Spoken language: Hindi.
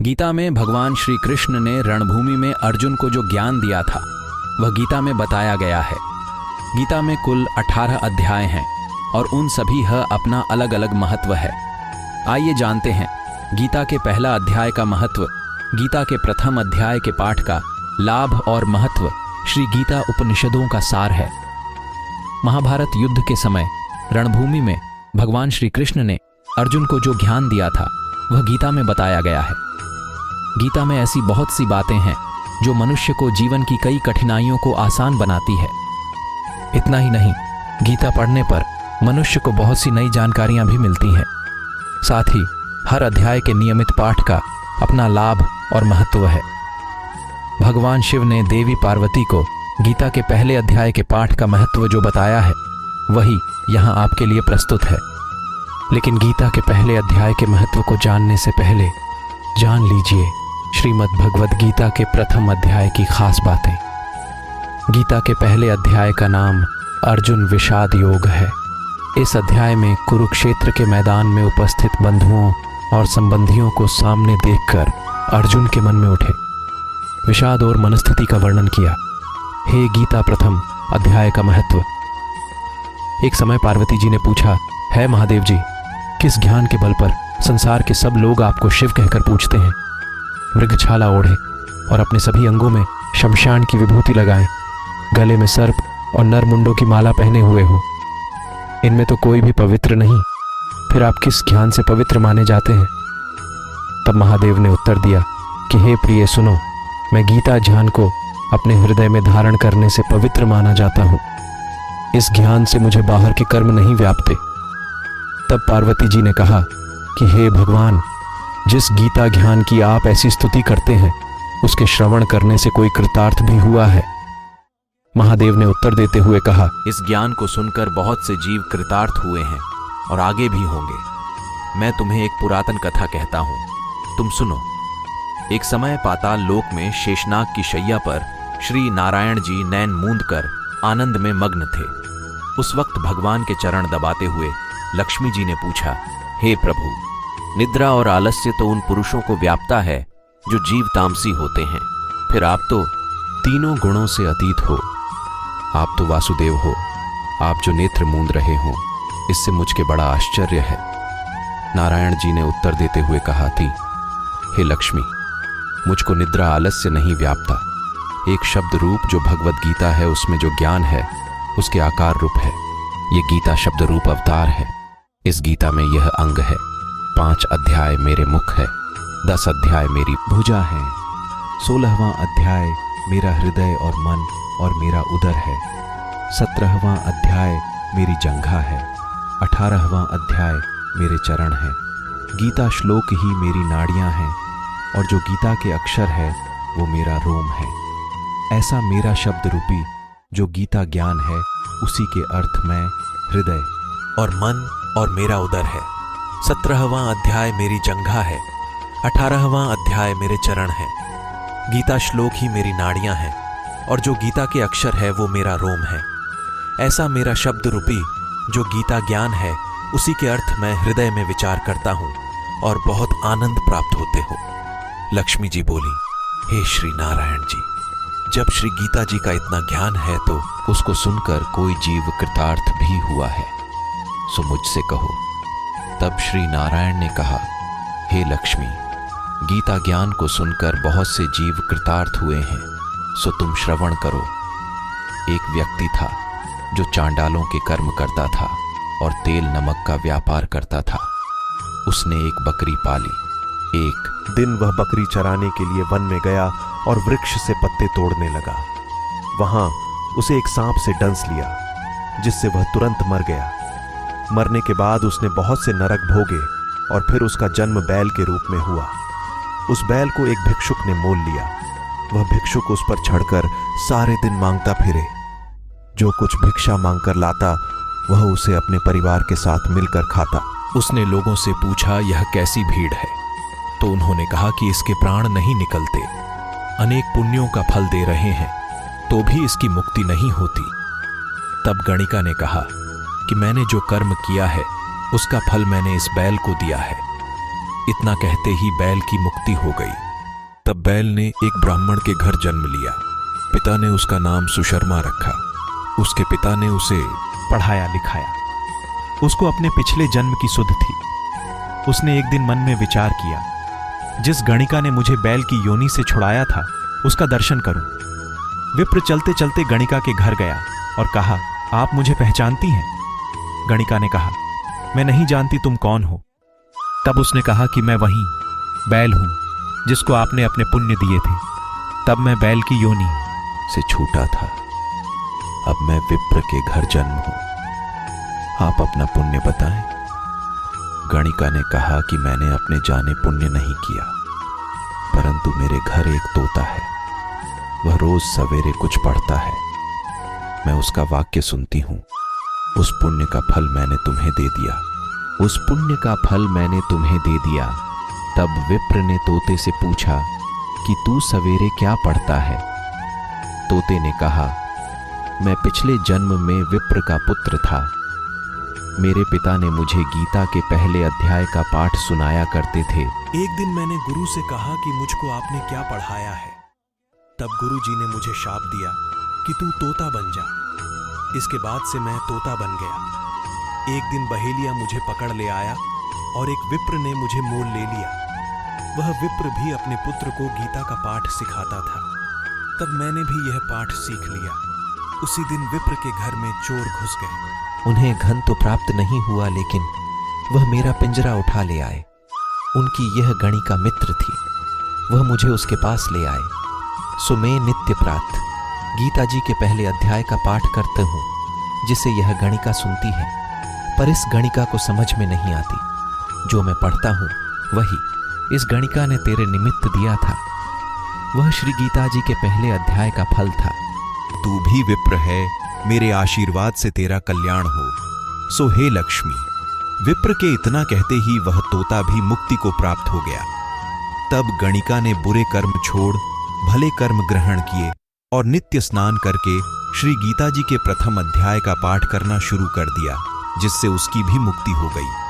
गीता में भगवान श्री कृष्ण ने रणभूमि में अर्जुन को जो ज्ञान दिया था वह गीता में बताया गया है। गीता में कुल 18 अध्याय हैं और उन सभी का अपना अलग अलग महत्व है। आइए जानते हैं गीता के पहला अध्याय का महत्व, गीता के प्रथम अध्याय के पाठ का लाभ और महत्व। श्री गीता उपनिषदों का सार है। महाभारत युद्ध के समय रणभूमि में भगवान श्री कृष्ण ने अर्जुन को जो ज्ञान दिया था वह गीता में बताया गया है। गीता में ऐसी बहुत सी बातें हैं जो मनुष्य को जीवन की कई कठिनाइयों को आसान बनाती है। इतना ही नहीं, गीता पढ़ने पर मनुष्य को बहुत सी नई जानकारियां भी मिलती हैं। साथ ही हर अध्याय के नियमित पाठ का अपना लाभ और महत्व है। भगवान शिव ने देवी पार्वती को गीता के पहले अध्याय के पाठ का महत्व जो बताया है वही यहाँ आपके लिए प्रस्तुत है। लेकिन गीता के पहले अध्याय के महत्व को जानने से पहले जान लीजिए श्रीमद् भगवद गीता के प्रथम अध्याय की खास बातें। गीता के पहले अध्याय का नाम अर्जुन विषाद योग है। इस अध्याय में कुरुक्षेत्र के मैदान में उपस्थित बंधुओं और संबंधियों को सामने देखकर अर्जुन के मन में उठे विषाद और मनस्थिति का वर्णन किया। हे गीता प्रथम अध्याय का महत्व। एक समय पार्वती जी ने पूछा, है महादेव जी, किस ज्ञान के बल पर संसार के सब लोग आपको शिव कहकर पूछते हैं? मृगछाला ओढ़े और अपने सभी अंगों में शमशान की विभूति लगाएं, गले में सर्प और नरमुंडों की माला पहने हुए हो, इनमें तो कोई भी पवित्र नहीं, फिर आप किस ज्ञान से पवित्र माने जाते हैं? तब महादेव ने उत्तर दिया कि हे प्रिय सुनो, मैं गीता ज्ञान को अपने हृदय में धारण करने से पवित्र माना जाता हूँ। इस ज्ञान से मुझे बाहर के कर्म नहीं व्यापते। तब पार्वती जी ने कहा कि हे भगवान, जिस गीता ज्ञान की आप ऐसी स्तुति करते हैं उसके श्रवण करने से कोई कृतार्थ भी हुआ है? महादेव ने उत्तर देते हुए कहा, इस ज्ञान को सुनकर बहुत से जीव कृतार्थ हुए हैं और आगे भी होंगे। मैं तुम्हें एक पुरातन कथा कहता हूं, तुम सुनो। एक समय पाताल लोक में शेषनाग की शैया पर श्री नारायण जी नैन मूंद कर आनंद में मग्न थे। उस वक्त भगवान के चरण दबाते हुए लक्ष्मी जी ने पूछा, हे प्रभु, निद्रा और आलस्य तो उन पुरुषों को व्यापता है जो जीव तामसी होते हैं, फिर आप तो तीनों गुणों से अतीत हो। आप तो वासुदेव हो, आप जो नेत्र मूंद रहे हो, इससे मुझके बड़ा आश्चर्य है। नारायण जी ने उत्तर देते हुए कहा थी, हे लक्ष्मी, मुझको निद्रा आलस्य नहीं व्यापता। एक शब्द रूप जो भगवद गीता है उसमें जो ज्ञान है उसके आकार रूप है। ये गीता शब्द रूप अवतार है। इस गीता में यह अंग है। 5 अध्याय मेरे मुख है, 10 अध्याय मेरी भुजा है, 16वां अध्याय मेरा हृदय और मन और मेरा उदर है, 17वां अध्याय मेरी जंघा है, 18वां अध्याय मेरे चरण है। गीता श्लोक ही मेरी नाड़ियां हैं और जो गीता के अक्षर है वो मेरा रोम है। ऐसा मेरा शब्द रूपी जो गीता ज्ञान है उसी के अर्थ में हृदय और मन और मेरा उदर है। 17वां अध्याय मेरी जंघा है, 18वां अध्याय मेरे चरण है। गीता श्लोक ही मेरी नाड़ियां हैं और जो गीता के अक्षर है वो मेरा रोम है। ऐसा मेरा शब्द रूपी जो गीता ज्ञान है उसी के अर्थ में हृदय में विचार करता हूं और बहुत आनंद प्राप्त होते हो। लक्ष्मी जी बोली, हे श्री नारायण जी, जब श्री गीता जी का इतना ज्ञान है तो उसको सुनकर कोई जीव कृतार्थ भी हुआ है, सो मुझसे कहो। तब श्री नारायण ने कहा, हे लक्ष्मी, गीता ज्ञान को सुनकर बहुत से जीव कृतार्थ हुए हैं, सो तुम श्रवण करो। एक व्यक्ति था जो चांडालों के कर्म करता था और तेल नमक का व्यापार करता था। उसने एक बकरी पाली। एक दिन वह बकरी चराने के लिए वन में गया और वृक्ष से पत्ते तोड़ने लगा। वहां उसे एक सांप से डंस लिया जिससे वह तुरंत मर गया। मरने के बाद उसने बहुत से नरक भोगे और फिर उसका जन्म बैल के रूप में हुआ। उस बैल को एक भिक्षुक ने मोल लिया। वह भिक्षुक उस पर चढ़कर सारे दिन मांगता फिरे। जो कुछ भिक्षा मांगकर लाता वह उसे अपने परिवार के साथ मिलकर खाता। उसने लोगों से पूछा, यह कैसी भीड़ है? तो उन्होंने कहा कि इसके प्राण नहीं निकलते, अनेक पुण्यों का फल दे रहे हैं तो भी इसकी मुक्ति नहीं होती। तब गणिका ने कहा कि मैंने जो कर्म किया है उसका फल मैंने इस बैल को दिया है। इतना कहते ही बैल की मुक्ति हो गई। तब बैल ने एक ब्राह्मण के घर जन्म लिया। पिता ने उसका नाम सुशर्मा रखा। उसके पिता ने उसे पढ़ाया लिखाया। उसको अपने पिछले जन्म की सुध थी। उसने एक दिन मन में विचार किया, जिस गणिका ने मुझे बैल की योनि से छुड़ाया था उसका दर्शन करूं। विप्र चलते चलते गणिका के घर गया और कहा, आप मुझे पहचानती हैं? गणिका ने कहा, मैं नहीं जानती तुम कौन हो। तब उसने कहा कि मैं वही बैल हूं जिसको आपने अपने पुण्य दिए थे। तब मैं बैल की योनि से छूटा था। अब मैं विप्र के घर जन्म हूं। आप अपना पुण्य बताएं। गणिका ने कहा कि मैंने अपने जाने पुण्य नहीं किया, परंतु मेरे घर एक तोता है। वह रोज सवेरे कुछ पढ़ता है। मैं उसका वाक्य सुनती हूं। उस पुण्य का फल मैंने तुम्हें दे दिया। उस पुण्य का फल मैंने तुम्हें दे दिया। तब विप्र ने तोते से पूछा कि तू सवेरे क्या पढ़ता है? तोते ने कहा, मैं पिछले जन्म में विप्र का पुत्र था। मेरे पिता ने मुझे गीता के पहले अध्याय का पाठ सुनाया करते थे। एक दिन मैंने गुरु से कहा कि मुझको आपने क्या पढ़ाया है। तब गुरु जी ने मुझे शाप दिया कि तू तोता बन जा। इसके बाद से मैं तोता बन गया। एक दिन बहेलिया मुझे पकड़ ले आया और एक विप्र ने मुझे मोल ले लिया। वह विप्र भी अपने पुत्र को गीता का पाठ सिखाता था। तब मैंने भी यह पाठ सीख लिया। उसी दिन विप्र के घर में चोर घुस गए। उन्हें धन तो प्राप्त नहीं हुआ, लेकिन वह मेरा पिंजरा उठा ले आए। उनकी यह गणिका मित्र थी। वह मुझे उसके पास ले आए। सो मैं नित्य प्रातः गीता जी के पहले अध्याय का पाठ करता हूँ, जिसे यह गणिका सुनती है। पर इस गणिका को समझ में नहीं आती। जो मैं पढ़ता हूँ वही इस गणिका ने तेरे निमित्त दिया था। वह श्री गीता जी के पहले अध्याय का फल था। तू भी विप्र है, मेरे आशीर्वाद से तेरा कल्याण हो। सो हे लक्ष्मी। विप्र के इतना कहते ही वह तोता भी मुक्ति को प्राप्त हो गया। तब गणिका ने बुरे कर्म छोड़ भले कर्म ग्रहण किए और नित्य स्नान करके श्री गीता जी के प्रथम अध्याय का पाठ करना शुरू कर दिया, जिससे उसकी भी मुक्ति हो गई।